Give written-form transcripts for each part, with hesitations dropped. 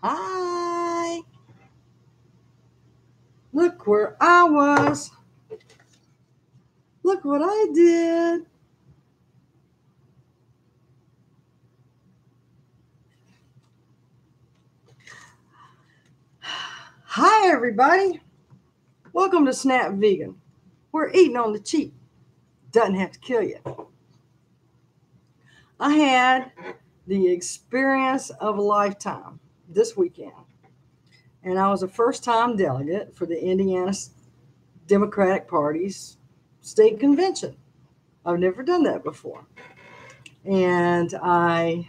Hi. Look where I was. Look what I did. Hi, everybody. Welcome to Snap Vegan. We're eating on the cheap. Doesn't have to kill you. I had the experience of a lifetime this weekend. And I was a first-time delegate for the Indiana Democratic Party's state convention. I've never done that before. And I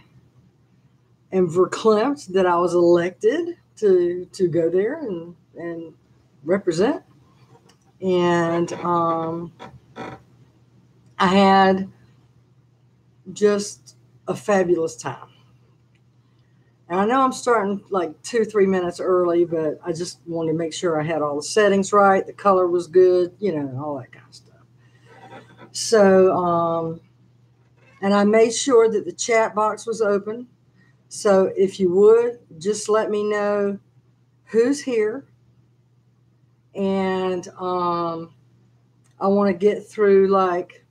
am verklempt that I was elected to go there and represent. And I had just a fabulous time. And I know I'm starting like 2-3 minutes early, but I just wanted to make sure I had all the settings right. The color was good, all that kind of stuff. So, and I made sure that the chat box was open. So if you would, just let me know who's here. And I want to get through like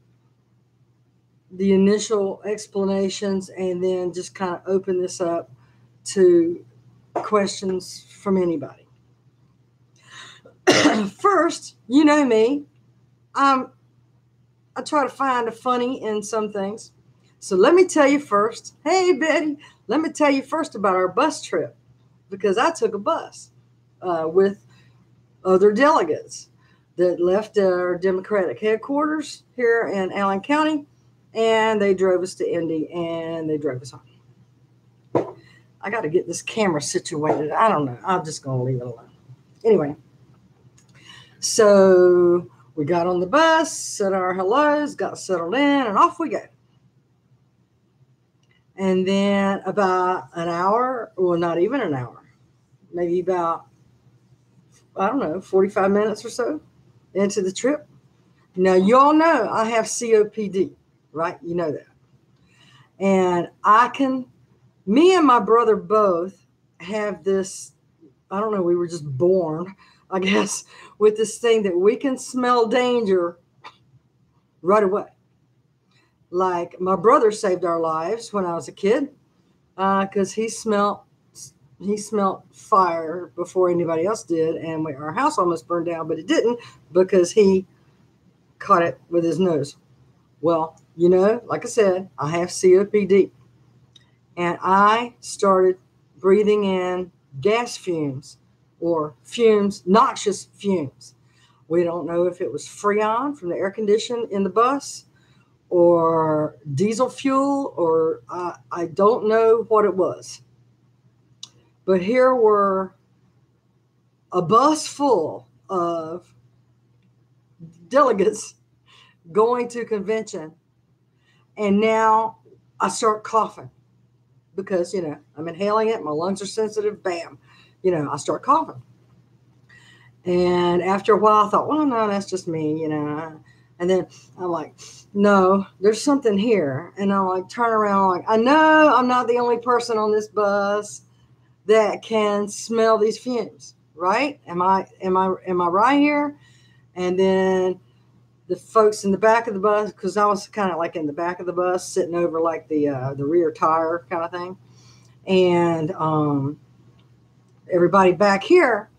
the initial explanations and then just kind of open this up to questions from anybody. First, you know me, I try to find the funny in some things. So let me tell you first, hey Betty, let me tell you first about our bus trip, because I took a bus with other delegates that left our Democratic headquarters here in Allen County, and they drove us to Indy and they drove us home. I got to get this camera situated. I don't know. I'm just going to leave it alone. Anyway, so we got on the bus, said our hellos, got settled in, and off we go. And then about an hour, well, not even an hour, maybe about, 45 minutes or so into the trip. Now, you all know I have COPD, right? You know that. And me and my brother both have this, we were just born, I guess, with this thing that we can smell danger right away. Like my brother saved our lives when I was a kid because he smelled fire before anybody else did, and our house almost burned down, but it didn't because he caught it with his nose. Well, like I said, I have COPD. And I started breathing in gas fumes or noxious fumes. We don't know if it was Freon from the air condition in the bus or diesel fuel, or I don't know what it was. But here were a bus full of delegates going to convention. And now I start coughing. Because, I'm inhaling it. My lungs are sensitive. Bam. I start coughing. And after a while, I thought, well, no, that's just me, And then I'm like, no, there's something here. And I turn around I know I'm not the only person on this bus that can smell these fumes, right? Am I right here? And then the folks in the back of the bus, because I was kind of like in the back of the bus, sitting over like the rear tire kind of thing. And everybody back here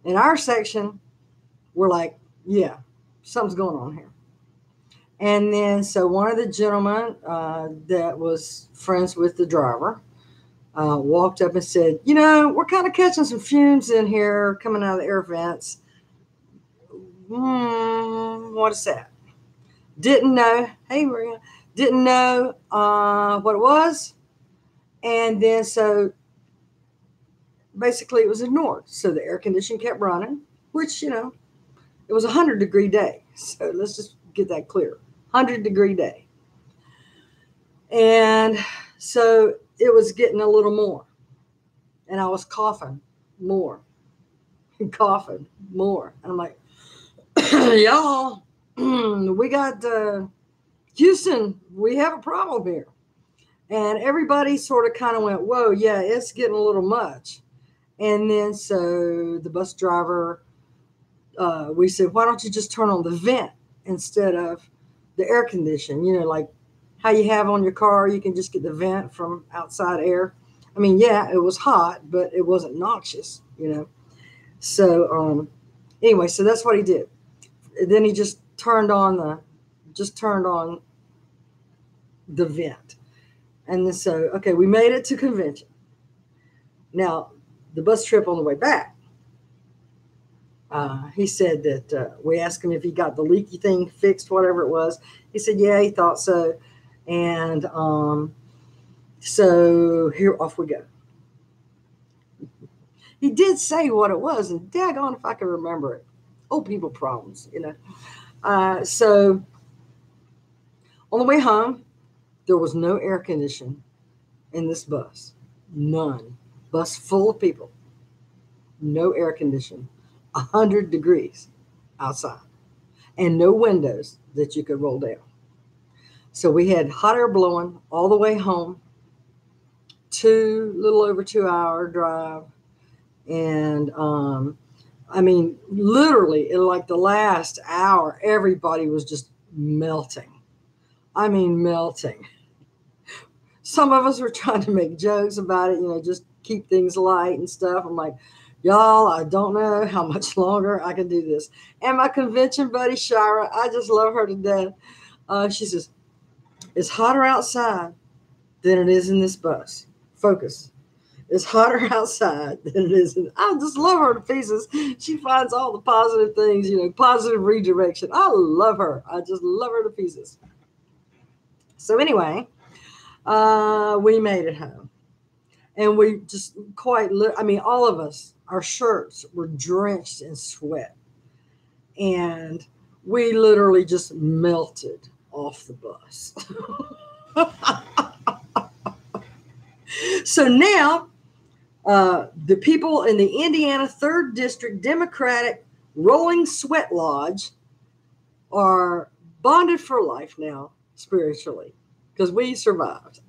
in our section were like, yeah, something's going on here. And then so one of the gentlemen that was friends with the driver walked up and said, we're kind of catching some fumes in here coming out of the air vents. What is that? Didn't know. Hey, Maria. Didn't know what it was. And then so basically it was ignored. So the air conditioning kept running, which, it was a 100-degree day. So let's just get that clear. 100-degree day. And so it was getting a little more. And I was coughing more. And coughing more. And I'm like, y'all, we got Houston, we have a problem here. And everybody sort of kind of went, whoa, yeah, it's getting a little much. And then so the bus driver, we said, why don't you just turn on the vent instead of the air condition? Like how you have on your car, you can just get the vent from outside air. I mean, yeah, it was hot, but it wasn't noxious, So anyway, so that's what he did. Then he just turned on the vent. And then so, okay, we made it to convention. Now, the bus trip on the way back, he said that we asked him if he got the leaky thing fixed, whatever it was. He said, yeah, he thought so. And so here, off we go. He did say what it was, and daggone if I can remember it. Old people problems, So on the way home, there was no air conditioning in this bus. None. Bus full of people. No air conditioning. 100 degrees outside. And no windows that you could roll down. So we had hot air blowing all the way home. Little over 2-hour drive. And literally in like the last hour, everybody was just melting. Melting. Some of us were trying to make jokes about it, just keep things light and stuff. I'm like, y'all, I don't know how much longer I can do this. And my convention buddy, Shira, I just love her to death. She says, it's hotter outside than it is in this bus. Focus. It's hotter outside than it is. I just love her to pieces. She finds all the positive things, positive redirection. I love her. I just love her to pieces. So anyway, we made it home. And we just all of us, our shirts were drenched in sweat. And we literally just melted off the bus. So now, the people in the Indiana 3rd District Democratic Rolling Sweat Lodge are bonded for life now, spiritually, because we survived.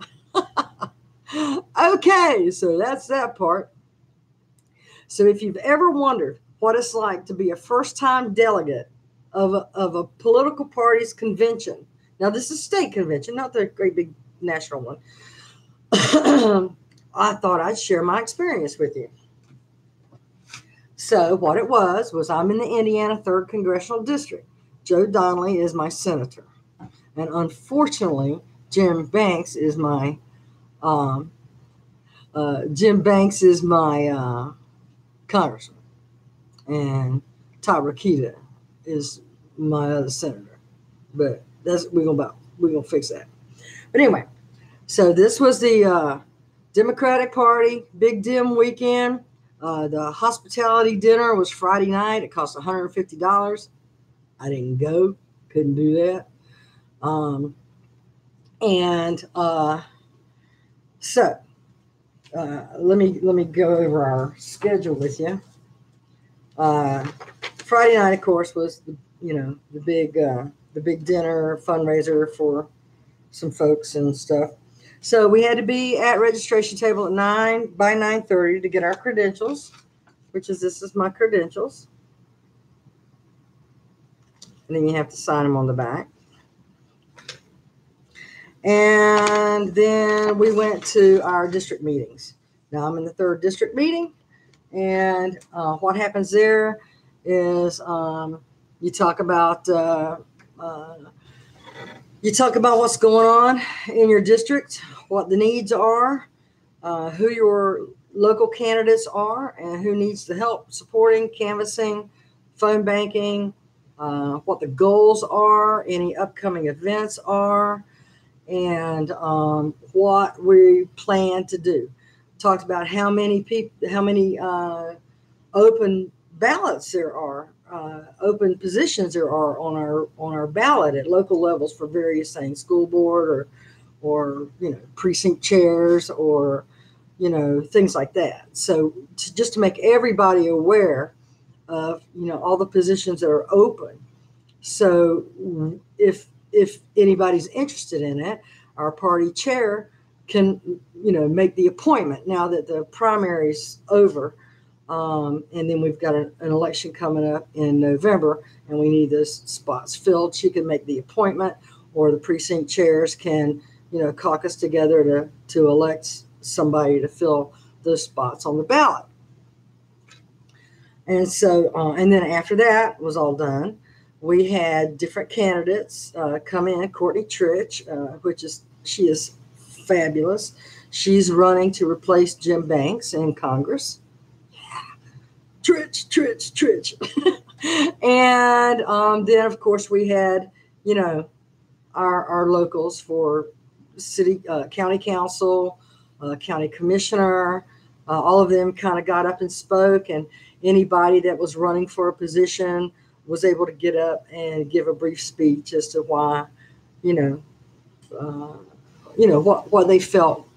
Okay, so that's that part. So if you've ever wondered what it's like to be a first-time delegate of a political party's convention, now this is state convention, not the great big national one, I thought I'd share my experience with you. So what it was I'm in the Indiana 3rd Congressional District. Joe Donnelly is my senator. And unfortunately, Jim Banks is my congressman. And Todd Rokita is my other senator. But we're gonna fix that. But anyway, so this was the Democratic Party, Big Dim weekend. The hospitality dinner was Friday night. It cost $150. I didn't go, couldn't do that. So let me go over our schedule with you. Friday night, of course, was the big dinner fundraiser for some folks and stuff. So we had to be at registration table at 9:30 to get our credentials, this is my credentials. And then you have to sign them on the back. And then we went to our district meetings. Now I'm in the 3rd district meeting. And what happens there is you talk about what's going on in your district, what the needs are. who your local candidates are and who needs the help supporting, canvassing, phone banking, what the goals are, any upcoming events are, and what we plan to do. Talked about how many people, how many open ballots there are, open positions there are on our ballot at local levels for various things, school board or precinct chairs or things like that. So just to make everybody aware of all the positions that are open. So if anybody's interested in it, our party chair can make the appointment now that the primary's over. And then we've got an election coming up in November, and we need those spots filled. She can make the appointment, or the precinct chairs can, caucus together to elect somebody to fill those spots on the ballot. And so, and then after that was all done, we had different candidates come in. Courtney Tritch, she is fabulous. She's running to replace Jim Banks in Congress. Tritch. And then, of course, we had, our locals for city, county council, county commissioner. All of them kind of got up and spoke, and anybody that was running for a position was able to get up and give a brief speech as to why, what they felt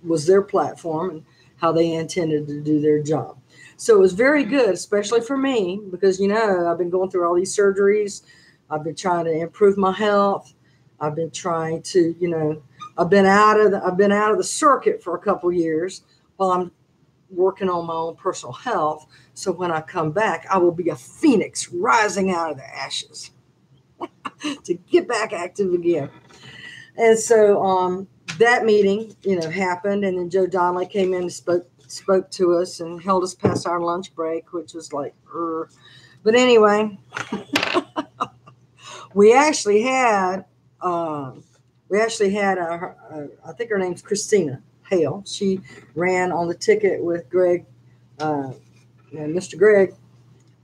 was their platform and how they intended to do their job. So it was very good, especially for me, because, I've been going through all these surgeries. I've been trying to improve my health. I've been trying to, I've been out of the circuit for a couple years while I'm working on my own personal health. So when I come back, I will be a phoenix rising out of the ashes to get back active again. And so that meeting, happened, and then Joe Donnelly came in and spoke to us and held us past our lunch break, which was like, but anyway, we actually had I think her name's Christina Hale. She ran on the ticket with Greg, Mr. Greg,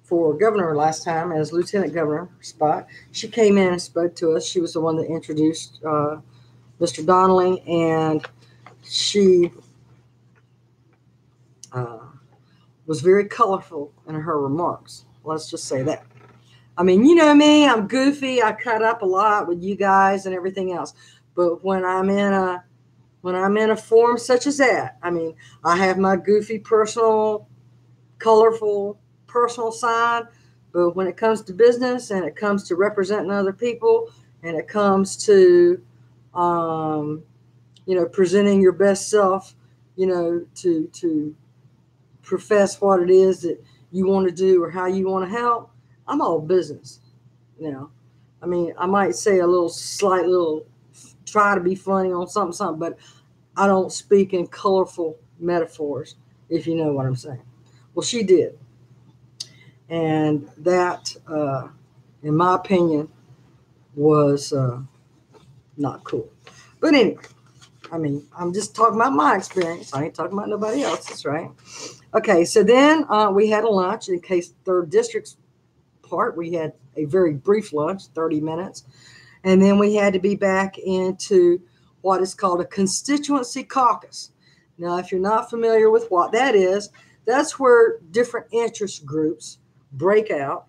for governor last time as lieutenant governor spot. She came in and spoke to us. She was the one that introduced Mr. Donnelly, and she was very colorful in her remarks. Let's just say that. I mean, you know me, I'm goofy. I cut up a lot with you guys and everything else. But when I'm in a forum such as that, I mean, I have my goofy, personal, colorful, personal side. But when it comes to business and it comes to representing other people and it comes to, presenting your best self, to profess what it is that you want to do or how you want to help, I'm all business. I mean, I might say a slight little, try to be funny on something, but I don't speak in colorful metaphors, if you know what I'm saying. Well, she did. And that, in my opinion, was not cool. But anyway, I mean, I'm just talking about my experience. I ain't talking about nobody else's, right? Okay, so then we had a lunch. In case 3rd District's part, we had a very brief lunch, 30 minutes. And then we had to be back into what is called a constituency caucus. Now, if you're not familiar with what that is, that's where different interest groups break out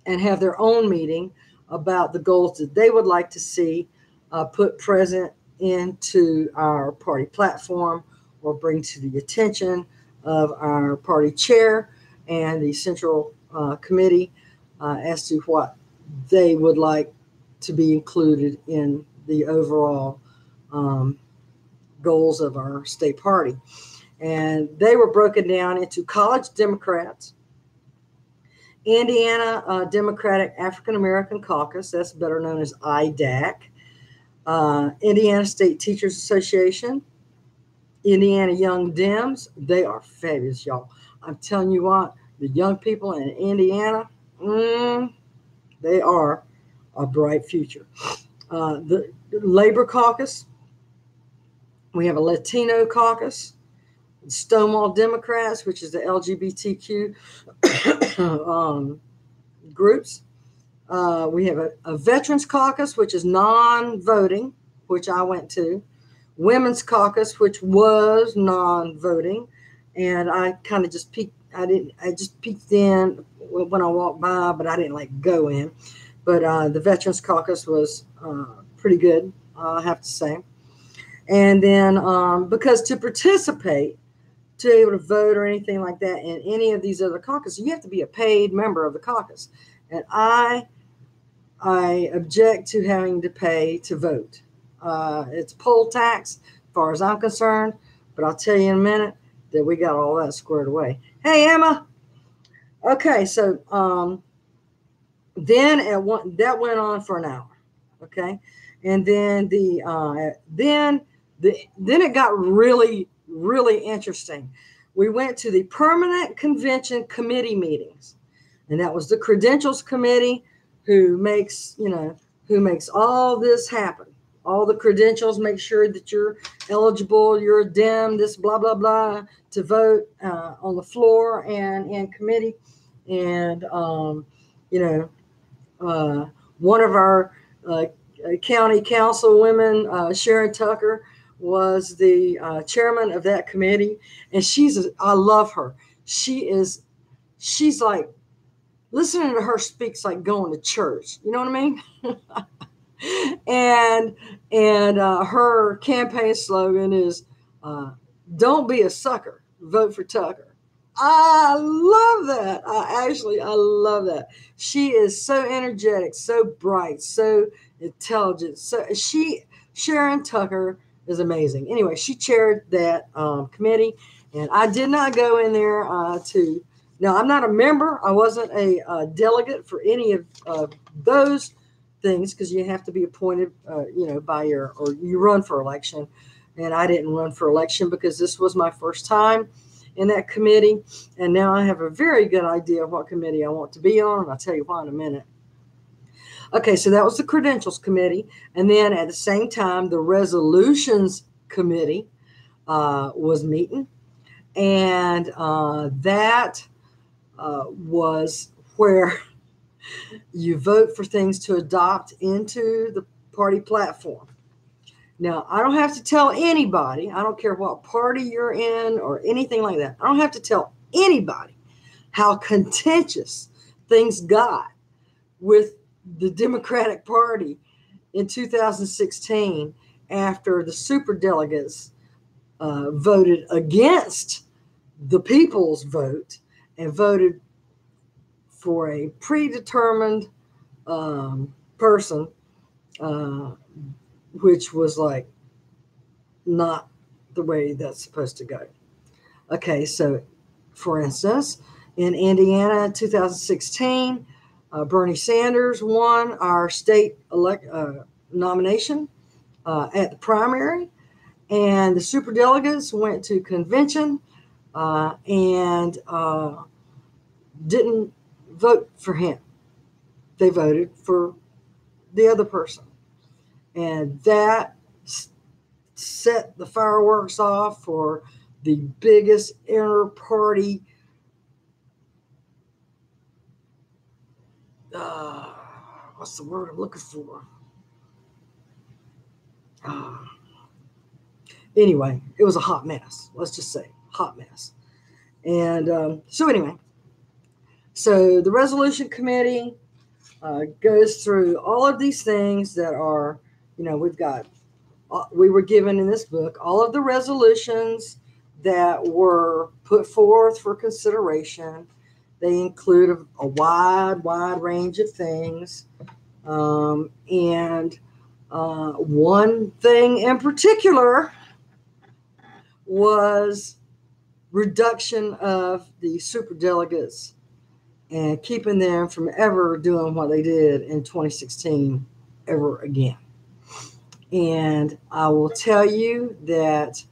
and have their own meeting about the goals that they would like to see put present into our party platform or bring to the attention of our party chair and the central committee as to what they would like to be included in the overall goals of our state party. And they were broken down into College Democrats, Indiana Democratic African American Caucus, that's better known as IDAC, Indiana State Teachers Association, Indiana Young Dems. They are fabulous, y'all. I'm telling you what, the young people in Indiana, they are a bright future. The Labor Caucus, we have a Latino caucus, Stonewall Democrats, which is the LGBTQ groups. We have a Veterans Caucus, which is non-voting, which I went to. Women's Caucus, which was non-voting, and I kind of just peeked. I just peeked in when I walked by, but I didn't like go in. But the Veterans Caucus was pretty good, I have to say. And then because to participate, to be able to vote or anything like that in any of these other caucuses, you have to be a paid member of the caucus, and I object to having to pay to vote. It's poll tax, as far as I'm concerned, but I'll tell you in a minute that we got all that squared away. Hey, Emma. Okay, so then that went on for an hour. Okay, and then then it got really, really interesting. We went to the Permanent Convention Committee meetings, and that was the Credentials Committee who makes all this happen. All the credentials, make sure that you're eligible, you're a Dem, this blah, blah, blah, to vote on the floor and in committee. And, one of our county councilwomen, Sharon Tucker, was the chairman of that committee. And I love her. She's like, listening to her speaks like going to church. You know what I mean? and her campaign slogan is, don't be a sucker, vote for Tucker. I love that. I love that. She is so energetic, so bright, so intelligent. Sharon Tucker is amazing. Anyway, she chaired that committee, and I did not go in there now, I'm not a member. I wasn't a delegate for any of those things, because you have to be appointed, or you run for election. And I didn't run for election because this was my first time in that committee. And now I have a very good idea of what committee I want to be on. And I'll tell you why in a minute. Okay, so that was the Credentials Committee. And then at the same time, the Resolutions Committee was meeting. And that was where you vote for things to adopt into the party platform. Now, I don't have to tell anybody, I don't care what party you're in or anything like that. I don't have to tell anybody how contentious things got with the Democratic Party in 2016 after the superdelegates voted against the people's vote and voted for a predetermined person, which was like not the way that's supposed to go. Okay, so for instance, in Indiana 2016, Bernie Sanders won our state nomination at the primary, and the superdelegates went to convention and didn't vote for him. They voted for the other person. And that set the fireworks off for the biggest inter-party what's the word I'm looking for? Anyway, it was a hot mess. Let's just say hot mess. And so the Resolution Committee goes through all of these things that are, we were given in this book all of the resolutions that were put forth for consideration. They include a wide range of things. And one thing in particular was reduction of the superdelegates and keeping them from ever doing what they did in 2016 ever again. And I will tell you that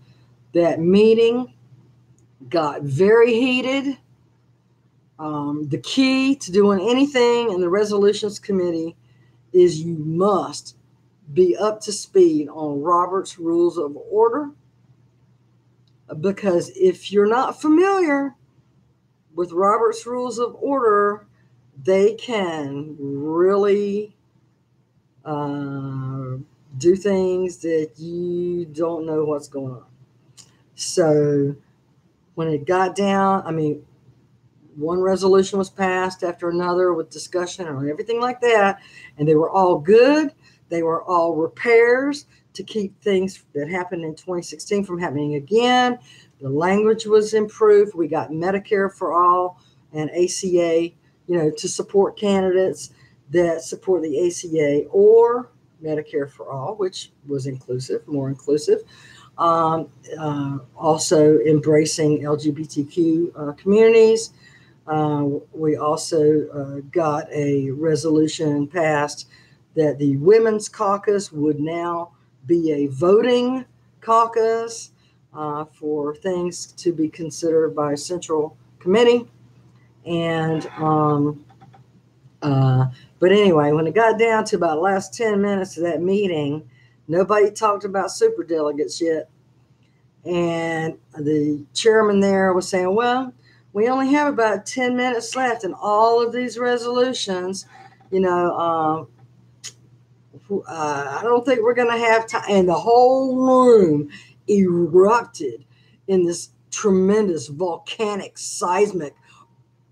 meeting got very heated. The key to doing anything in the Resolutions Committee is you must be up to speed on Robert's Rules of Order because if you're not familiar with Robert's Rules of Order, they can really do things that you don't know what's going on. So when it got down, I mean, one resolution was passed after another with discussion and everything like that, and they were all good. They were all repairs to keep things that happened in 2016 from happening again. The language was improved. We got Medicare for all and ACA, to support candidates that support the ACA or Medicare for all, which was more inclusive. Also embracing LGBTQ communities. We also got a resolution passed that the Women's Caucus would now be a voting caucus for things to be considered by a central committee. And but anyway, when it got down to about the last 10 minutes of that meeting, nobody talked about superdelegates yet. And the chairman there was saying, well, we only have about 10 minutes left, and all of these resolutions, I don't think we're going to have time. And the whole room erupted in this tremendous volcanic, seismic,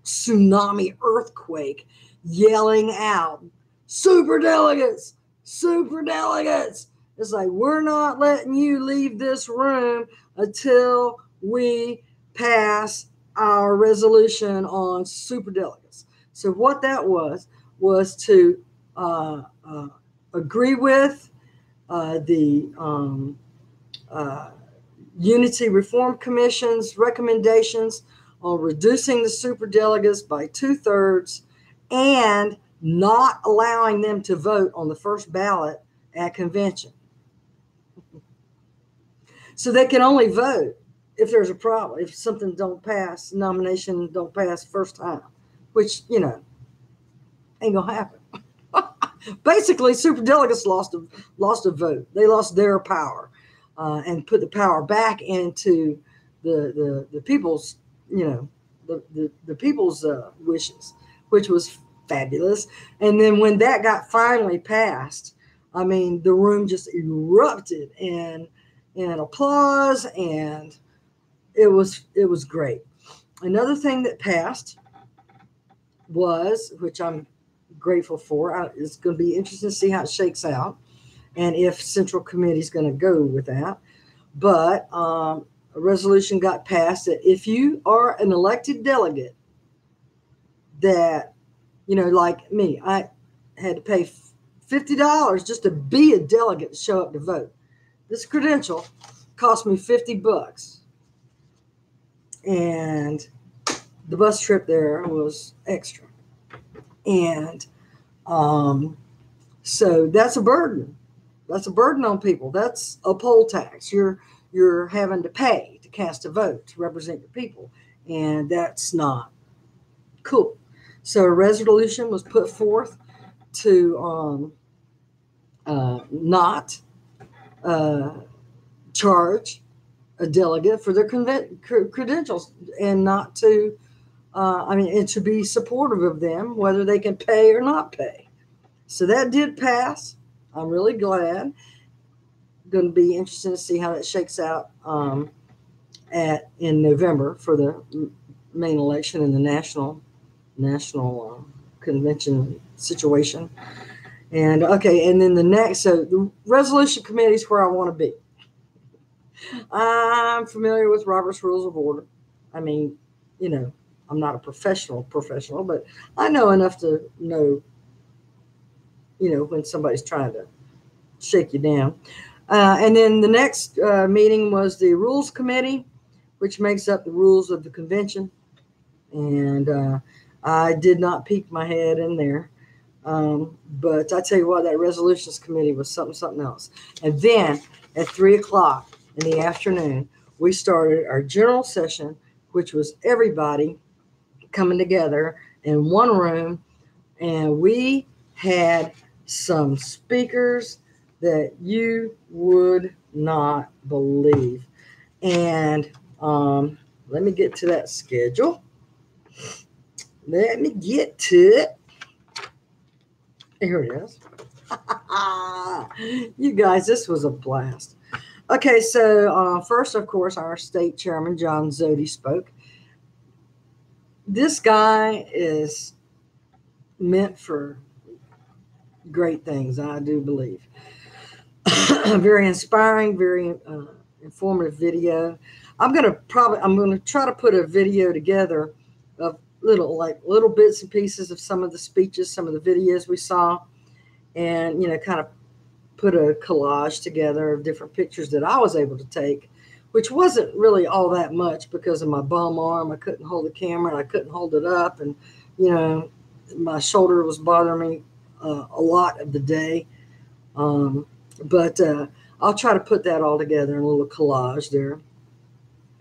tsunami earthquake, yelling out, superdelegates, superdelegates. It's like, we're not letting you leave this room until we pass our resolution on superdelegates. So what that was to agree with the Unity Reform Commission's recommendations on reducing the superdelegates by 2/3 and not allowing them to vote on the first ballot at convention. So they can only vote if there's a problem, if something nomination don't pass first time, which, ain't gonna happen. Basically, superdelegates lost a vote. They lost their power and put the power back into the people's, the people's wishes, which was fabulous. And then when that got finally passed, I mean, the room just erupted in applause, and it was great. Another thing that passed was, which I'm grateful for, it's going to be interesting to see how it shakes out and if Central Committee is going to go with that. But a resolution got passed that if you are an elected delegate that, like me, I had to pay $50 just to be a delegate to show up to vote. This credential cost me $50. And the bus trip there was extra. And so that's a burden. That's a burden on people. That's a poll tax. You're having to pay to cast a vote to represent your people. And that's not cool. So a resolution was put forth to not charge a delegate for their credentials, and not to, and to be supportive of them, whether they can pay or not pay. So that did pass. I'm really glad. Going to be interesting to see how that shakes out in November for the main election in the national convention situation. And okay, and then so the resolution committee is where I want to be. I'm familiar with Robert's Rules of Order. I mean, I'm not a professional, but I know enough to know, when somebody's trying to shake you down. And then the next meeting was the Rules Committee, which makes up the rules of the convention. And I did not peek my head in there. But I tell you what, that resolutions committee was something else. And then at 3:00 in the afternoon, we started our general session, which was everybody coming together in one room. And we had some speakers that you would not believe. And Let me get to that schedule. Let me get to it. Here it is. You guys, this was a blast. Okay, so first, of course, our state chairman, John Zodi, spoke. This guy is meant for great things, I do believe. Very inspiring, very informative video. I'm gonna try to put a video together of little bits and pieces of some of the speeches, some of the videos we saw, and kind of put a collage together of different pictures that I was able to take, which wasn't really all that much because of my bum arm. I couldn't hold the camera and I couldn't hold it up, and my shoulder was bothering me a lot of the day. But I'll try to put that all together in a little collage there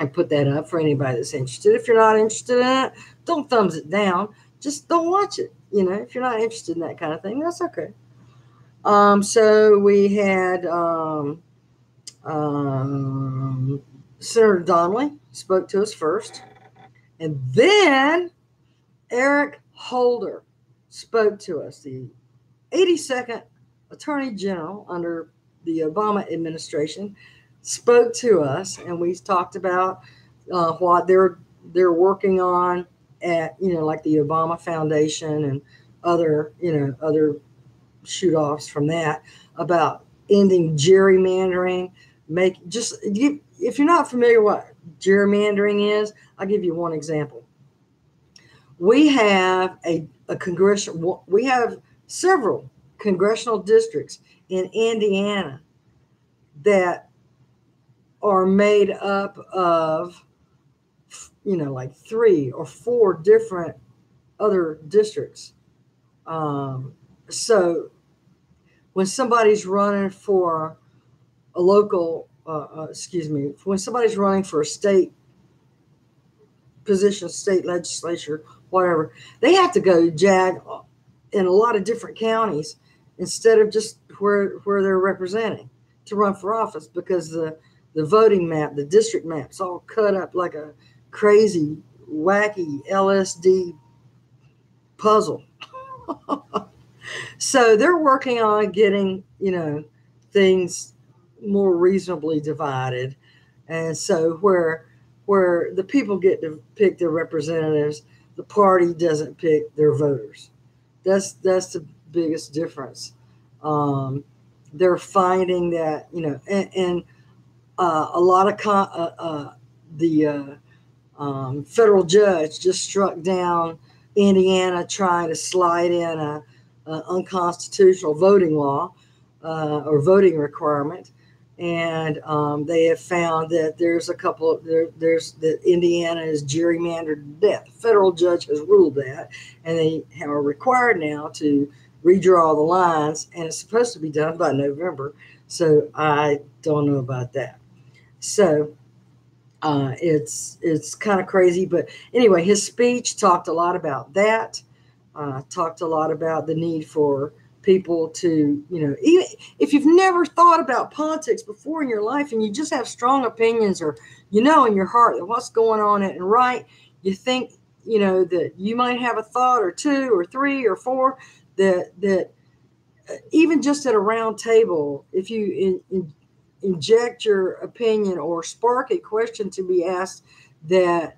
and put that up for anybody that's interested. If you're not interested in it, don't thumbs it down. Just don't watch it. If you're not interested in that kind of thing, that's okay. So we had Senator Donnelly spoke to us first, and then Eric Holder spoke to us, the 82nd Attorney General under the Obama administration, spoke to us, and we talked about what they're working on at like the Obama Foundation and other shoot offs from that about ending gerrymandering. If you're not familiar what gerrymandering is, I'll give you one example. We have we have several congressional districts in Indiana that are made up of like 3 or 4 different other districts. So when somebody's running for a local, when somebody's running for a state position, state legislature, whatever, they have to go jag in a lot of different counties instead of just where they're representing to run for office, because the voting map, the district map's all cut up like a crazy, wacky LSD puzzle. So they're working on getting, things more reasonably divided. And so where the people get to pick their representatives, the party doesn't pick their voters. That's the biggest difference. They're finding that, and a lot of the federal judge just struck down Indiana trying to slide in a unconstitutional voting law or voting requirement, and they have found that there's that Indiana is gerrymandered to death. The federal judge has ruled that, and they are required now to redraw the lines, and it's supposed to be done by November. So I don't know about that. So it's kind of crazy, but anyway, his speech talked a lot about that. Talked a lot about the need for people to, even if you've never thought about politics before in your life and you just have strong opinions, or in your heart that what's going on and right, you think that you might have a thought or 2 or 3 or 4 that even just at a round table, if you inject your opinion or spark a question to be asked that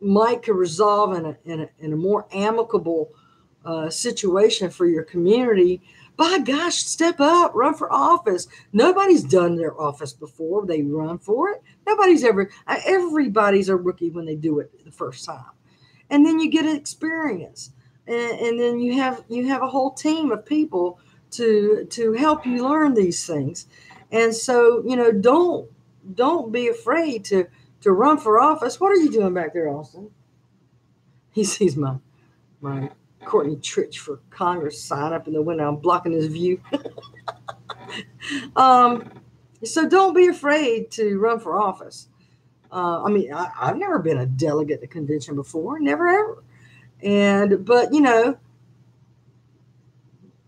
might could resolve in a more amicable situation for your community, by gosh, step up, run for office. Nobody's done their office before they run for it. Everybody's a rookie when they do it the first time, and then you get experience, and then you have a whole team of people to help you learn these things. And so don't be afraid to run for office. What are you doing back there, Austin? He sees my Courtney Tritch for Congress sign up in the window. I'm blocking his view. So don't be afraid to run for office. I've never been a delegate at a convention before, never ever. But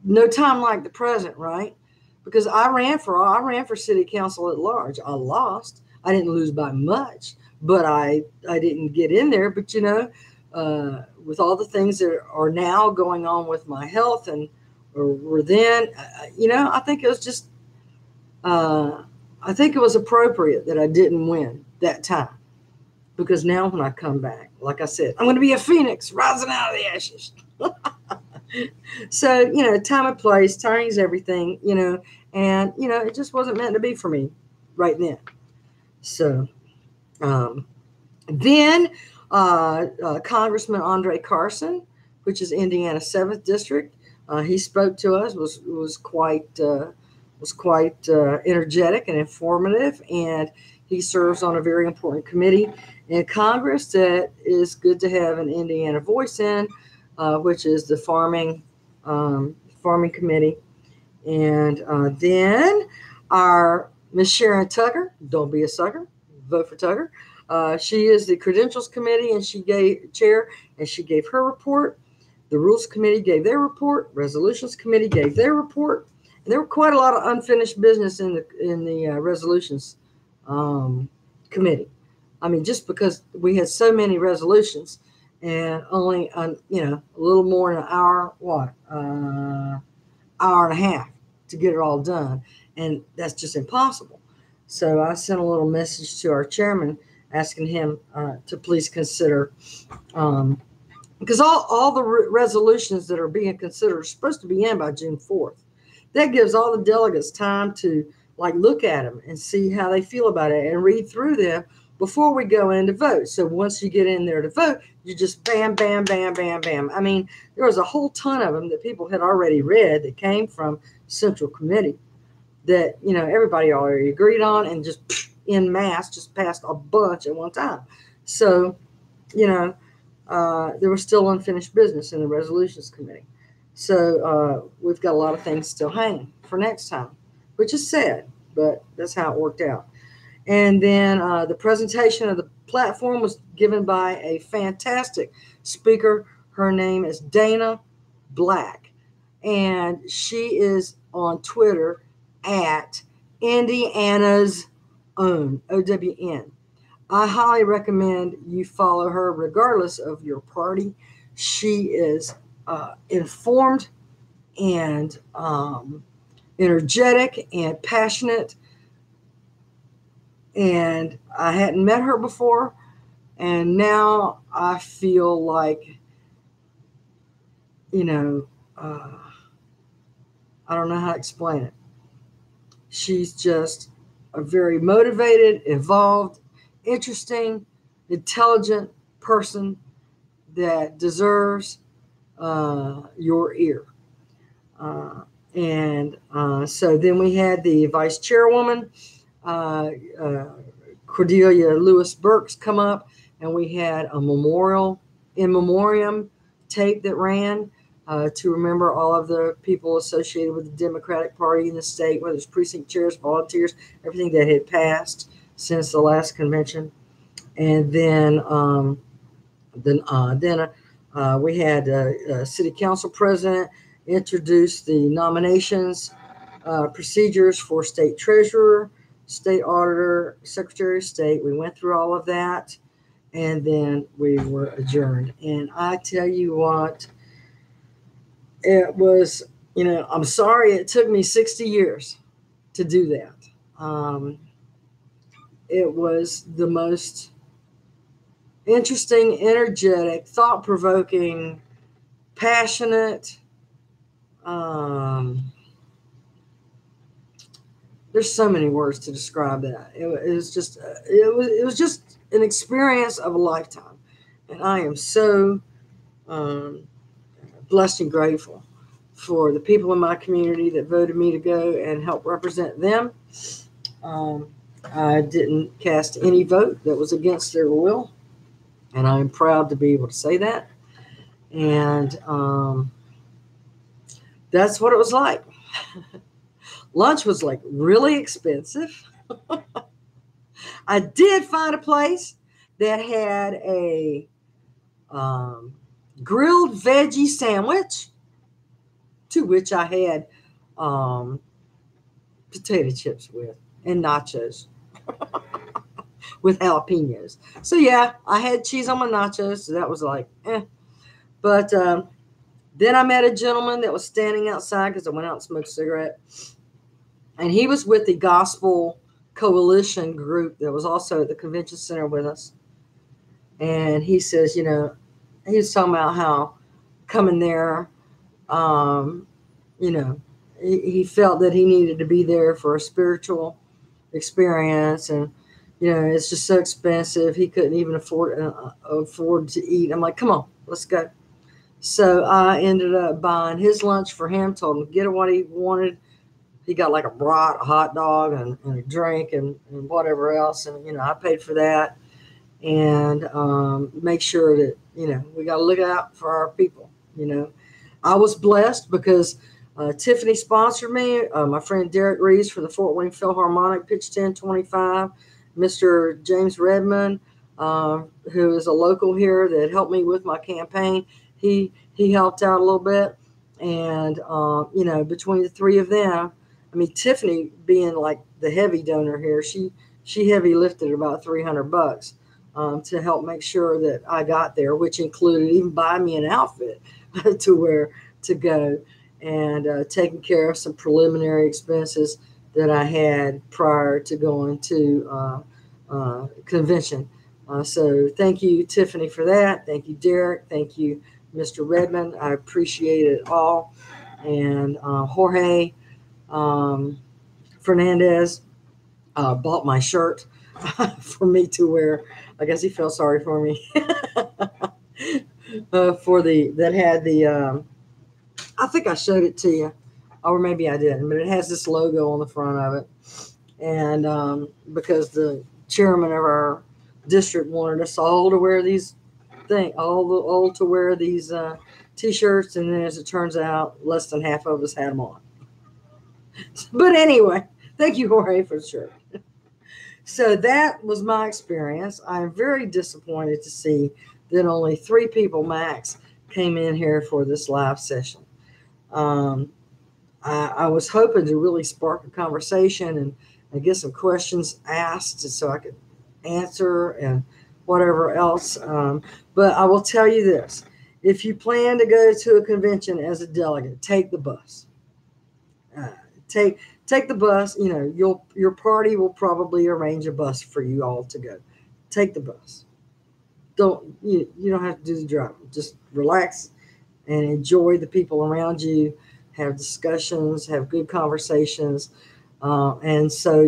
no time like the present, right? Because I ran for city council at large. I lost. I didn't lose by much, but I didn't get in there. But with all the things that are now going on with my health and or were then, I think it was just I think it was appropriate that I didn't win that time, because now when I come back, like I said, I'm going to be a phoenix rising out of the ashes. So, time and place, timing is everything, and, it just wasn't meant to be for me right then. So then Congressman Andre Carson, which is Indiana 7th District, he spoke to us, was quite energetic and informative, and he serves on a very important committee in Congress that is good to have an Indiana voice in, which is the farming committee. And then our Miss Sharon Tucker, don't be a sucker, vote for Tucker. She is the Credentials Committee, and she gave her report. The Rules Committee gave their report. Resolutions Committee gave their report. And there were quite a lot of unfinished business in the Resolutions Committee. I mean, just because we had so many resolutions and only a little more than an hour, hour and a half to get it all done, and that's just impossible. So I sent a little message to our chairman asking him to please consider, because all the resolutions that are being considered are supposed to be in by June 4th. That gives all the delegates time to look at them and see how they feel about it and read through them before we go in to vote. So once you get in there to vote, you just bam, bam, bam, bam, bam. I mean, there was a whole ton of them that people had already read that came from Central Committee that, everybody already agreed on, and just en masse just passed a bunch at one time. So, there was still unfinished business in the Resolutions Committee. So we've got a lot of things still hanging for next time, which is sad, but that's how it worked out. And then the presentation of the platform was given by a fantastic speaker. Her name is Dana Black, and she is on Twitter at Indiana's Own, OWN. I highly recommend you follow her regardless of your party. She is informed and energetic and passionate. And I hadn't met her before, and now I feel like, I don't know how to explain it. She's just a very motivated, involved, interesting, intelligent person that deserves your ear. And so then we had the vice chairwoman, Cordelia Lewis Burks, come up, and we had a memorial in memoriam tape that ran to remember all of the people associated with the Democratic Party in the state, whether it's precinct chairs, volunteers, everything that had passed since the last convention. And then we had a city council president introduce the nominations procedures for state treasurer, state auditor, secretary of state. We went through all of that, and then we were adjourned. And I tell you what, it was, I'm sorry it took me 60 years to do that. It was the most interesting, energetic, thought-provoking, passionate, there's so many words to describe that. It was just an experience of a lifetime, and I am so blessed and grateful for the people in my community that voted me to go and help represent them. I didn't cast any vote that was against their will, and I'm proud to be able to say that. And that's what it was like. Lunch was really expensive. I did find a place that had a grilled veggie sandwich, to which I had potato chips with and nachos. with jalapenos. So yeah, I had cheese on my nachos, so that was like, eh. But then I met a gentleman that was standing outside because I went out and smoked a cigarette. And he was with the Gospel Coalition group that was also at the convention center with us. And he says, he was talking about how coming there, he felt that he needed to be there for a spiritual experience. And, it's just so expensive. He couldn't even afford to eat. I'm like, come on, let's go. So I ended up buying his lunch for him, told him to get what he wanted. He got like a brat, a hot dog, and a drink and whatever else. And, I paid for that. And make sure that, we got to look out for our people. I was blessed because Tiffany sponsored me. My friend Derek Reeves from the Fort Wayne Philharmonic pitched in $25. Mr. James Redmond, who is a local here that helped me with my campaign, he helped out a little bit. And, between the three of them, I mean, Tiffany being like the heavy donor here, she heavy lifted about $300 to help make sure that I got there, which included even buying me an outfit to wear to go, and taking care of some preliminary expenses that I had prior to going to convention. So thank you, Tiffany, for that. Thank you, Derek. Thank you, Mr. Redmond. I appreciate it all. And Jorge Fernandez bought my shirt for me to wear. I guess he felt sorry for me. That had the I think I showed it to you, or maybe I didn't, but it has this logo on the front of it. And because the chairman of our district wanted us all to wear these T-shirts, and then as it turns out, less than half of us had them on. But anyway, thank you, Jorge, for the shirt. So that was my experience. I'm very disappointed to see that only 3 people max came in here for this live session. I was hoping to really spark a conversation and get some questions asked so I could answer and whatever else. But I will tell you this. If you plan to go to a convention as a delegate, take the bus. Take the bus. Your party will probably arrange a bus for you all to go. Take the bus. You don't have to do the driving. Just relax and enjoy the people around you. Have discussions. Have good conversations. And so,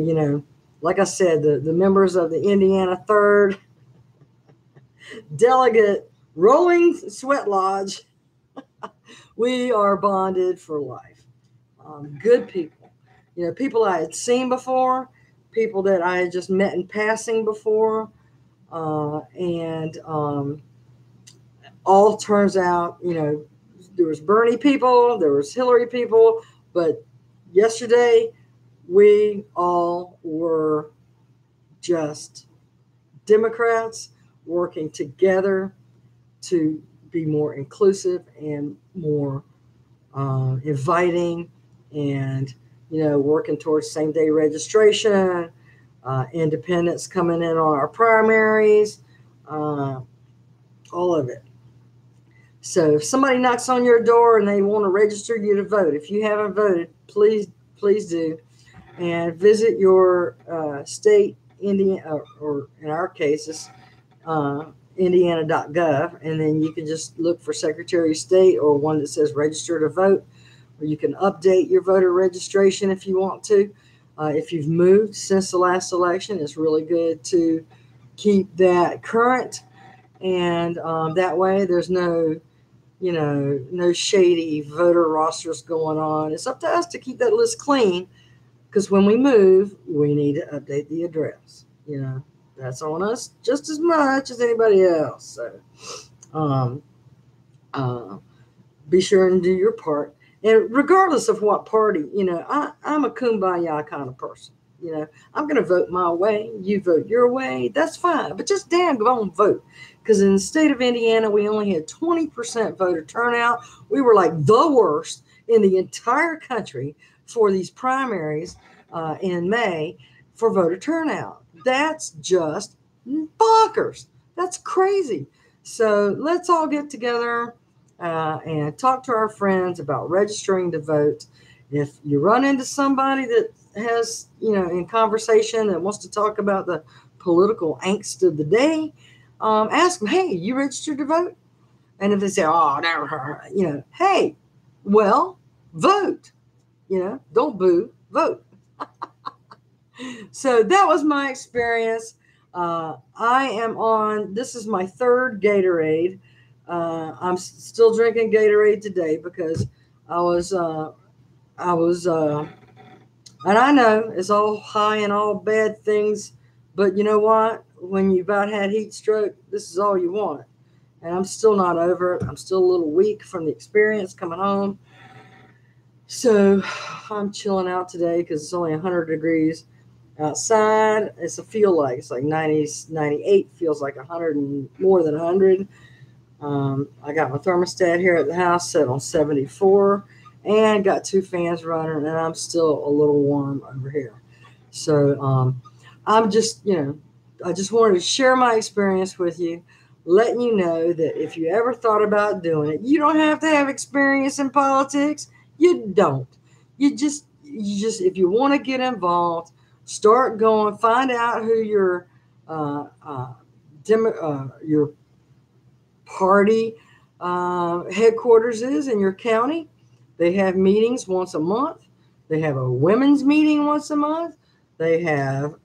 like I said, the members of the Indiana 3rd Delegate Rolling Sweat Lodge, we are bonded for life. Good people. People I had seen before, people that I had just met in passing before, and all turns out, there was Bernie people, there was Hillary people, but yesterday we all were just Democrats working together to be more inclusive and more inviting, and working towards same-day registration, independents coming in on our primaries, all of it. So if somebody knocks on your door and they want to register you to vote, if you haven't voted, please do, and visit your state Indiana, or in our cases, Indiana.gov, and then you can just look for Secretary of State or one that says register to vote, or you can update your voter registration if you want to. If you've moved since the last election, it's really good to keep that current, and that way there's no shady voter rosters going on. It's up to us to keep that list clean, because when we move, we need to update the address. That's on us just as much as anybody else. So be sure and do your part. And regardless of what party, I'm a kumbaya kind of person. I'm going to vote my way. You vote your way. That's fine. But just damn go and vote. Because in the state of Indiana, we only had 20% voter turnout. We were like the worst in the entire country for these primaries in May for voter turnout. That's just bonkers. That's crazy. So let's all get together and talk to our friends about registering to vote. If you run into somebody that has, in conversation that wants to talk about the political angst of the day, ask them, hey, you registered to vote? And if they say, oh, never, hey, well, vote. Don't boo, vote. So that was my experience. This is my third Gatorade. I'm still drinking Gatorade today because I was, and I know it's all high and all bad things, but you know what? When you've about had heat stroke, this is all you want. And I'm still not over it. I'm still a little weak from the experience coming home. So I'm chilling out today because it's only 100 degrees outside. It's like 90, 98, feels like 100 and more than 100. I got my thermostat here at the house set on 74 and got 2 fans running, and I'm still a little warm over here. So I'm just, I just wanted to share my experience with you, letting you know that if you ever thought about doing it, you don't have to have experience in politics. You don't. You just, if you want to get involved, start going, find out who your party headquarters is in your county. They have meetings once a month. They have a women's meeting once a month. They have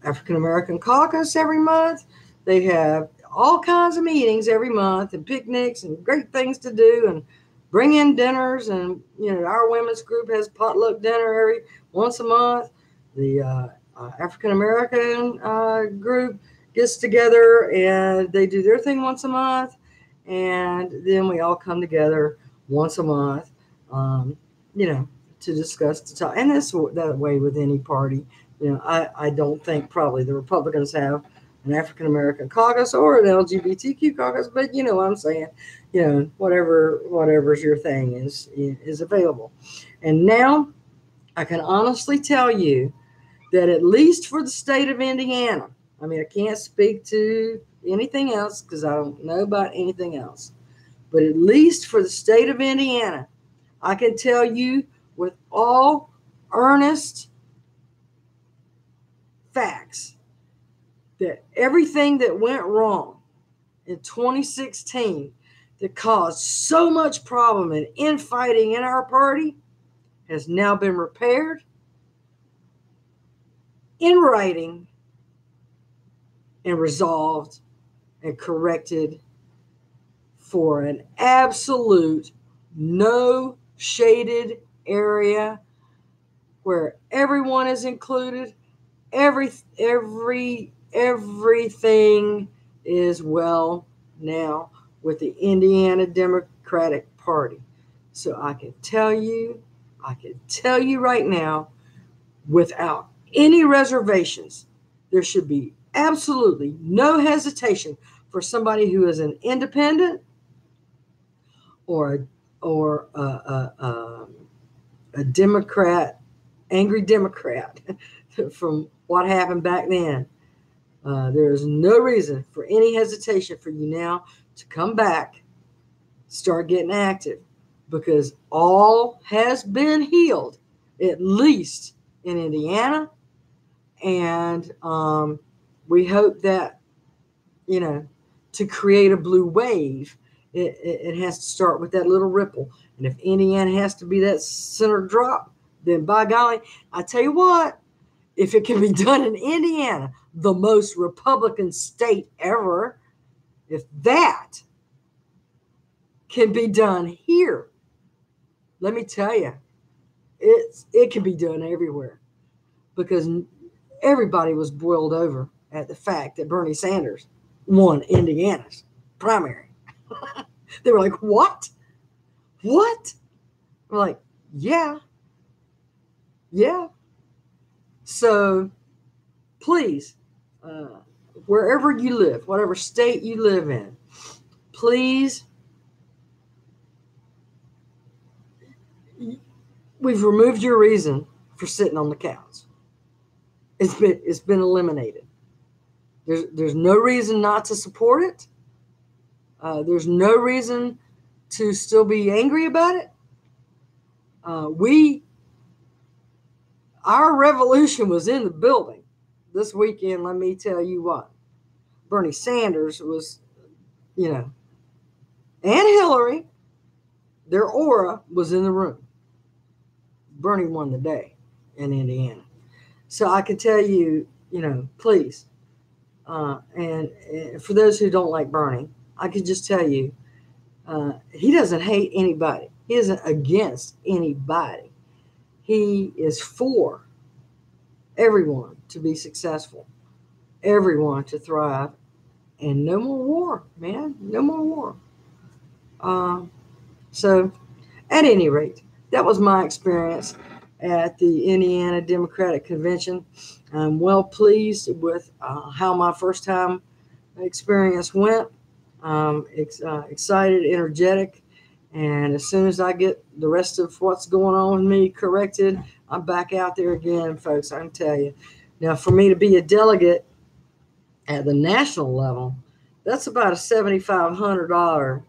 African American caucus every month. They have all kinds of meetings every month and picnics and great things to do and bring in dinners. And, our women's group has potluck dinner once a month. The African American group gets together and they do their thing once a month. And then we all come together once a month, to discuss the topic. And that's that way with any party. I don't think probably the Republicans have an African American caucus or an LGBTQ caucus, but you know what I'm saying. Whatever's your thing is available. And now I can honestly tell you that at least for the state of Indiana, I mean, I can't speak to anything else because I don't know about anything else, but at least for the state of Indiana, I can tell you with all earnest facts that everything that went wrong in 2016 that caused so much problem and infighting in our party has now been repaired in writing and resolved and corrected for an absolute no shaded area where everyone is included. Everything is well now with the Indiana Democratic Party. So I can tell you right now, without any reservations, there should be absolutely no hesitation for somebody who is an independent or a Democrat, angry Democrat from what happened back then. There is no reason for any hesitation for you now to come back, start getting active, because all has been healed, at least in Indiana. And we hope that, to create a blue wave, it has to start with that little ripple. And if Indiana has to be that center drop, then by golly, I tell you what, if it can be done in Indiana, the most Republican state ever, if that can be done here, let me tell you, it can be done everywhere, because everybody was boiled over at the fact that Bernie Sanders won Indiana's primary. They were like, what? What? We're like, yeah. So please, wherever you live, whatever state you live in, please, we've removed your reason for sitting on the couch. It's been eliminated. There's no reason not to support it. There's no reason to still be angry about it. Our revolution was in the building this weekend. Let me tell you what, Bernie Sanders was, and Hillary, their aura was in the room. Bernie won the day in Indiana. So I can tell you, please, and for those who don't like Bernie, I could just tell you, he doesn't hate anybody. He isn't against anybody. He is for everyone to be successful, everyone to thrive, and no more war, man. No more war. So, at any rate, that was my experience at the Indiana Democratic Convention. I'm well pleased with how my first time experience went. Excited, energetic, and as soon as I get the rest of what's going on with me corrected, I'm back out there again, folks. I can tell you. Now, for me to be a delegate at the national level, that's about a $7,500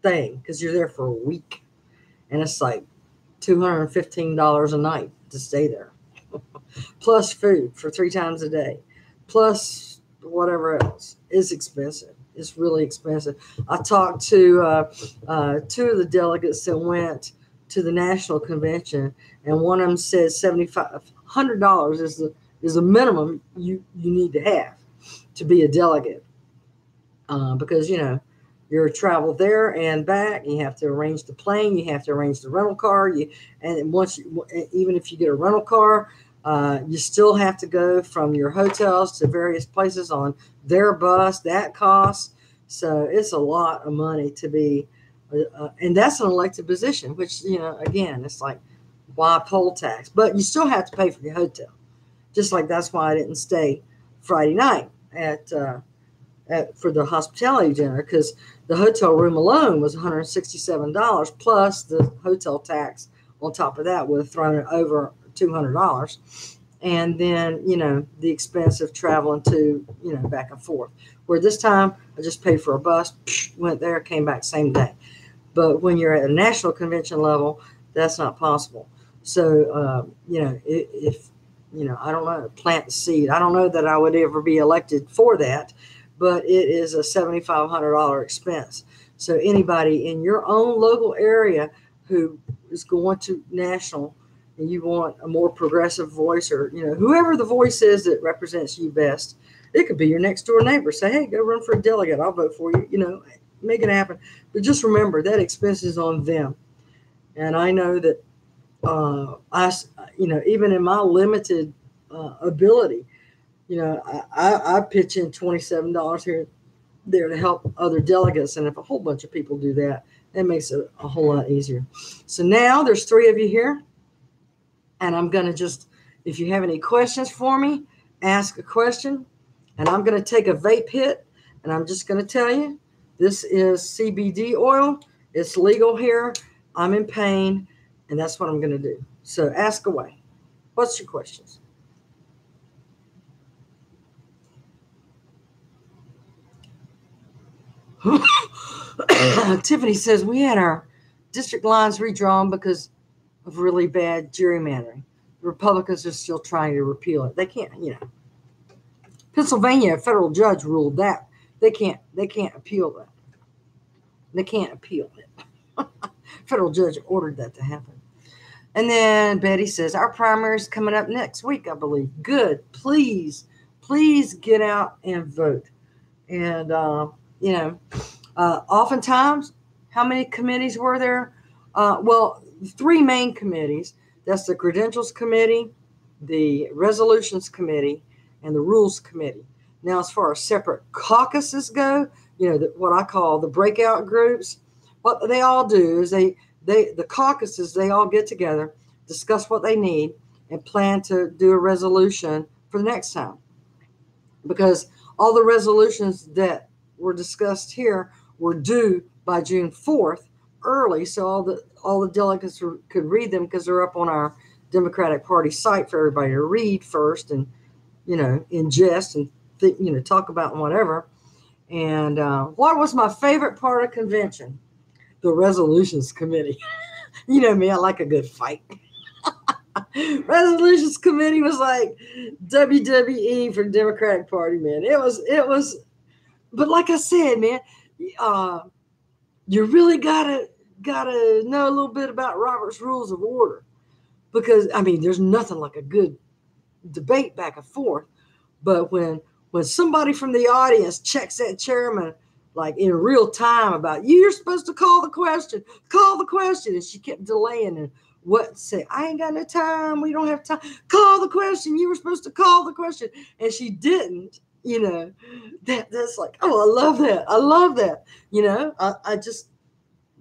thing because you're there for a week, and it's like $215 a night to stay there, plus food for 3 times a day, plus whatever else. It's expensive. It's really expensive. I talked to 2 of the delegates that went to the national convention, and one of them said $7,500 is the minimum you need to have to be a delegate, because you're travel there and back. You have to arrange the plane. You have to arrange the rental car. Even if you get a rental car, you still have to go from your hotels to various places on their bus. That costs. So it's a lot of money to be, and that's an elected position, which, again, it's like, why poll tax? But you still have to pay for the hotel. Just like that's why I didn't stay Friday night for the hospitality dinner, because the hotel room alone was $167 plus the hotel tax on top of that would have thrown it over $200. And then, the expense of traveling to, back and forth. Where this time I just paid for a bus, went there, came back same day. But when you're at a national convention level, that's not possible. So, if, I don't know, plant the seed. I don't know that I would ever be elected for that, but it is a $7,500 expense. So anybody in your own local area who is going to national, and you want a more progressive voice, or whoever the voice is that represents you best, it could be your next door neighbor. Say, hey, go run for a delegate. I'll vote for you. Make it happen. But just remember that expense is on them. And I know that even in my limited ability, I pitch in $27 here there to help other delegates. And if a whole bunch of people do that, it makes it a whole lot easier. So now there's 3 of you here. And I'm going to just, if you have any questions for me, ask a question. And I'm going to take a vape hit. And I'm just going to tell you, this is CBD oil. It's legal here. I'm in pain. And that's what I'm going to do. So ask away. What's your questions? Tiffany says, we had our district lines redrawn because of really bad gerrymandering. The Republicans are still trying to repeal it. They can't, Pennsylvania, a federal judge ruled that. They can't appeal that. They can't appeal it. Federal judge ordered that to happen. And then Betty says, our primary is coming up next week, I believe. Good. Please get out and vote. And, oftentimes, how many committees were there? 3 main committees. That's the Credentials Committee, the Resolutions Committee, and the Rules Committee. Now, as far as separate caucuses go, what I call the breakout groups, what they all do is the caucuses, they all get together, discuss what they need, and plan to do a resolution for the next time. Because all the resolutions that were discussed here were due by June 4th early, so all the delegates could read them because they're up on our Democratic Party site for everybody to read first and, ingest and talk about and whatever. And what was my favorite part of convention? The resolutions committee. You know me, I like a good fight. Resolutions committee was like WWE for the Democratic Party, man. It was, but like I said, man, you really gotta know a little bit about Robert's Rules of Order, because there's nothing like a good debate back and forth. But when somebody from the audience checks that chairman like in real time about, you're supposed to call the question, and she kept delaying and say, I ain't got no time, we don't have time, call the question, you were supposed to call the question, and she didn't. That's like, oh, I love that. I just,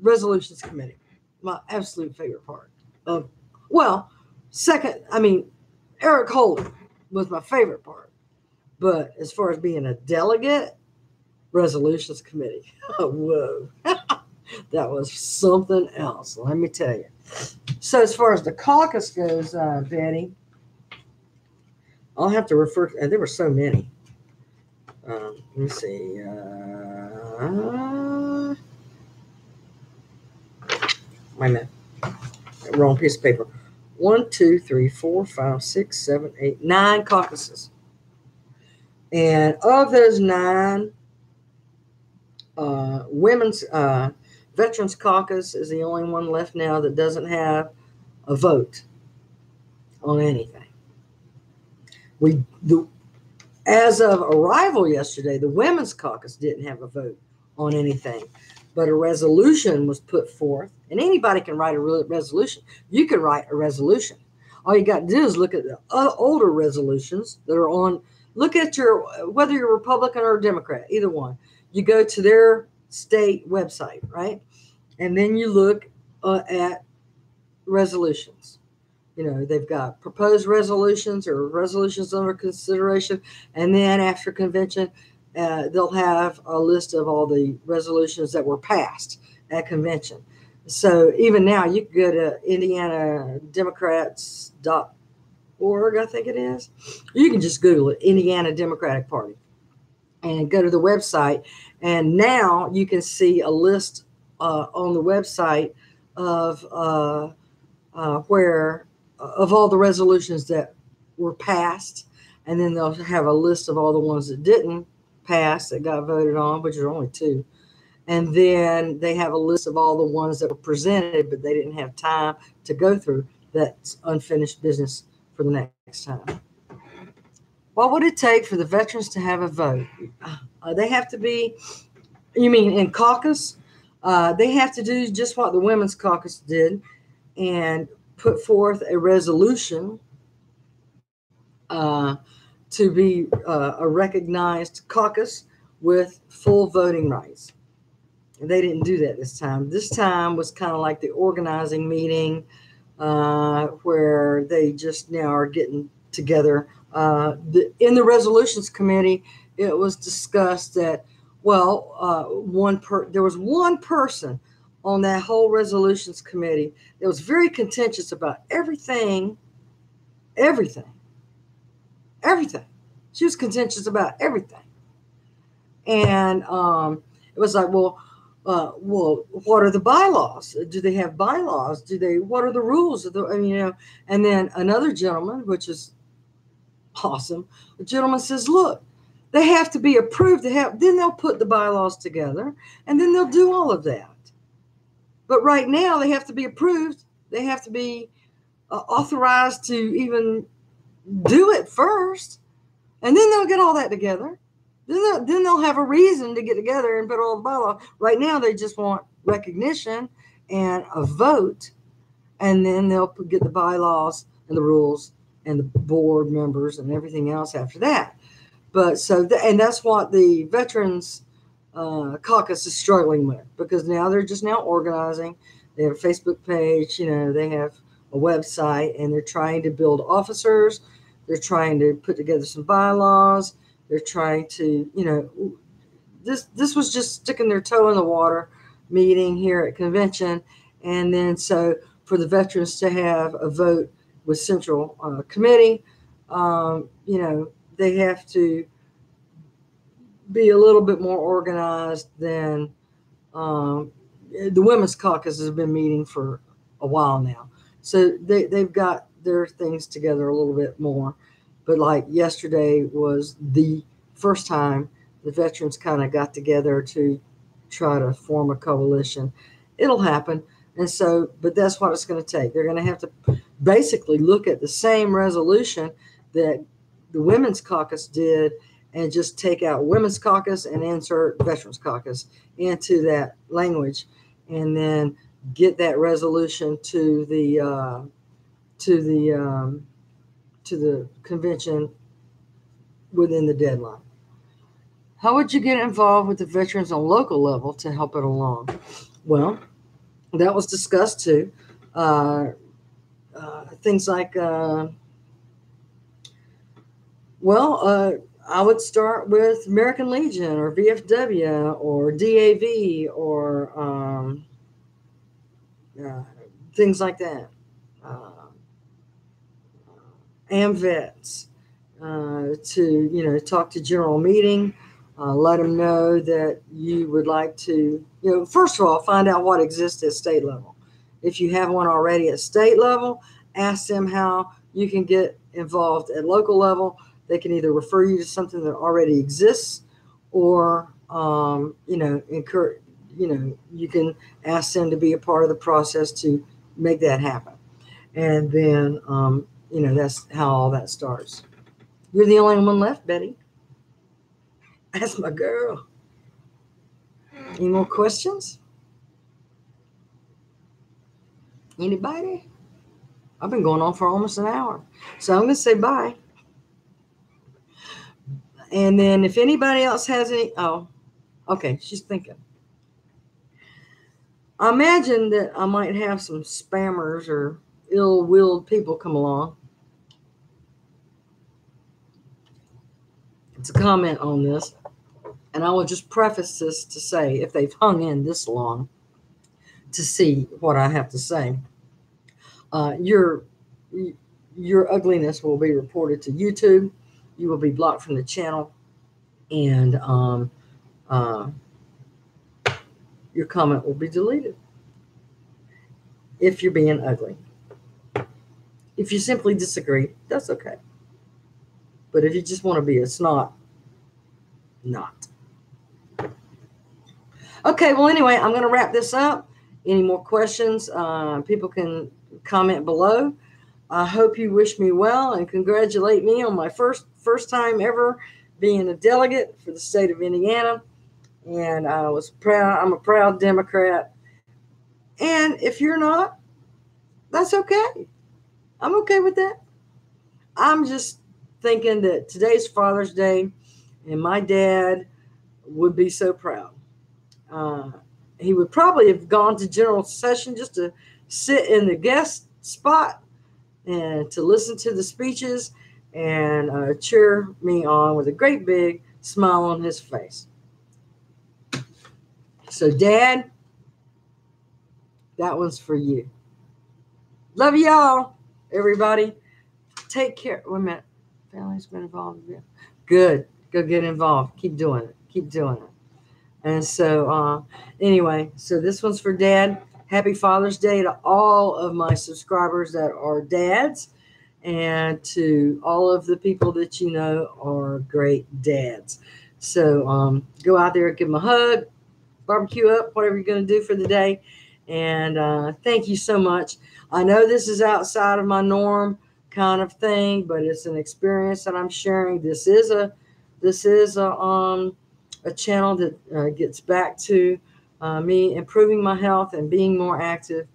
resolutions committee, my absolute favorite part of, second, Eric Holder was my favorite part, but as far as being a delegate, resolutions committee, oh, whoa, that was something else, let me tell you. So as far as the caucus goes, Betty, I'll have to refer to, and there were so many. Let me see. Wait a minute. Wrong piece of paper. 1, 2, 3, 4, 5, 6, 7, 8, 9 caucuses. And of those 9, women's Veterans Caucus is the only one left now that doesn't have a vote on anything. As of arrival yesterday, the Women's Caucus didn't have a vote on anything, but a resolution was put forth, and anybody can write a resolution. You can write a resolution. All you got to do is look at the older resolutions that are on. Look at whether you're Republican or Democrat, either one. You go to their state website, right? And then you look at resolutions. They've got proposed resolutions or resolutions under consideration. And then after convention, they'll have a list of all the resolutions that were passed at convention. So even now, you can go to IndianaDemocrats.org, I think it is. You can just Google it, Indiana Democratic Party, and go to the website. And now you can see a list on the website of where of all the resolutions that were passed, and then they'll have a list of all the ones that didn't pass that got voted on, which are only 2. And then they have a list of all the ones that were presented, but they didn't have time to go through. That's unfinished business for the next time. What would it take for the veterans to have a vote? They have to be, you mean in caucus? They have to do just what the Women's Caucus did and put forth a resolution to be a recognized caucus with full voting rights. They didn't do that this time. This time was kind of like the organizing meeting where they just now are getting together. In the resolutions committee, it was discussed that, there was one person on that whole resolutions committee that was very contentious about everything. She was contentious about everything. And it was like, what are the bylaws? Do they have bylaws? What are the rules? And then another gentleman, which is awesome, the gentleman says, look, they have to be approved. Then they'll put the bylaws together, and then they'll do all of that. But right now, they have to be approved. They have to be authorized to even do it first, and then they'll get all that together. Then they'll have a reason to get together and put all the bylaws. Right now, they just want recognition and a vote, and then they'll get the bylaws and the rules and the board members and everything else after that. But and that's what the Veterans Caucus is struggling with, because now they're just now organizing. They have a Facebook page, they have a website, and they're trying to build officers. They're trying to put together some bylaws. They're trying to, this was just sticking their toe in the water meeting here at convention. And then so for the veterans to have a vote with Central Committee. They have to be a little bit more organized than the Women's Caucus has been meeting for a while now. So they've got their things together a little bit more. But like yesterday was the first time the veterans kind of got together to try to form a coalition. It'll happen. And so, but that's what it's going to take. They're going to have to basically look at the same resolution that the Women's Caucus did and just take out Women's Caucus and insert Veterans Caucus into that language, and then get that resolution to the convention within the deadline. How would you get involved with the veterans on local level to help it along? Well, that was discussed too. Things like, I would start with American Legion or VFW or DAV or things like that. AMVETS to talk to general meeting, let them know that you would like to, first of all, find out what exists at state level. If you have one already at state level, ask them how you can get involved at local level. They can either refer you to something that already exists, or encourage. You can ask them to be a part of the process to make that happen. And then that's how all that starts. You're the only one left, Betty. That's my girl. Any more questions? Anybody? I've been going on for almost an hour, so I'm going to say bye. And then if anybody else has any, okay, she's thinking. I imagine that I might have some spammers or ill-willed people come along to comment on this. And I will just preface this to say, if they've hung in this long to see what I have to say, your ugliness will be reported to YouTube. You will be blocked from the channel, and your comment will be deleted if you're being ugly. If you simply disagree, that's okay. But if you just want to be a snot, not. Okay, well, anyway, I'm going to wrap this up. Any more questions, people can comment below. I hope you wish me well and congratulate me on my first time ever being a delegate for the state of Indiana. And I was proud. I'm a proud Democrat. And if you're not, that's okay. I'm okay with that. I'm just thinking that today's Father's Day, and my dad would be so proud. He would probably have gone to general session just to sit in the guest spot and to listen to the speeches and cheer me on with a great big smile on his face. So, Dad, that one's for you. Love y'all, everybody. Take care. Wait a minute. Family's been involved. Good. Go get involved. Keep doing it. Keep doing it. And so, anyway, so this one's for Dad. Happy Father's Day to all of my subscribers that are dads, and to all of the people that you know are great dads. So go out there, give them a hug, barbecue up, whatever you're going to do for the day. And thank you so much. I know this is outside of my norm kind of thing, but it's an experience that I'm sharing. This is a channel that gets back to me improving my health and being more active.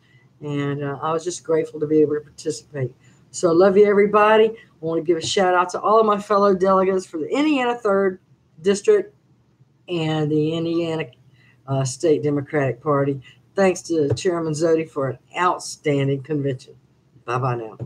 And I was just grateful to be able to participate. So I love you, everybody. I want to give a shout out to all of my fellow delegates for the Indiana 3rd District and the Indiana State Democratic Party. Thanks to Chairman Zodi for an outstanding convention. Bye-bye now.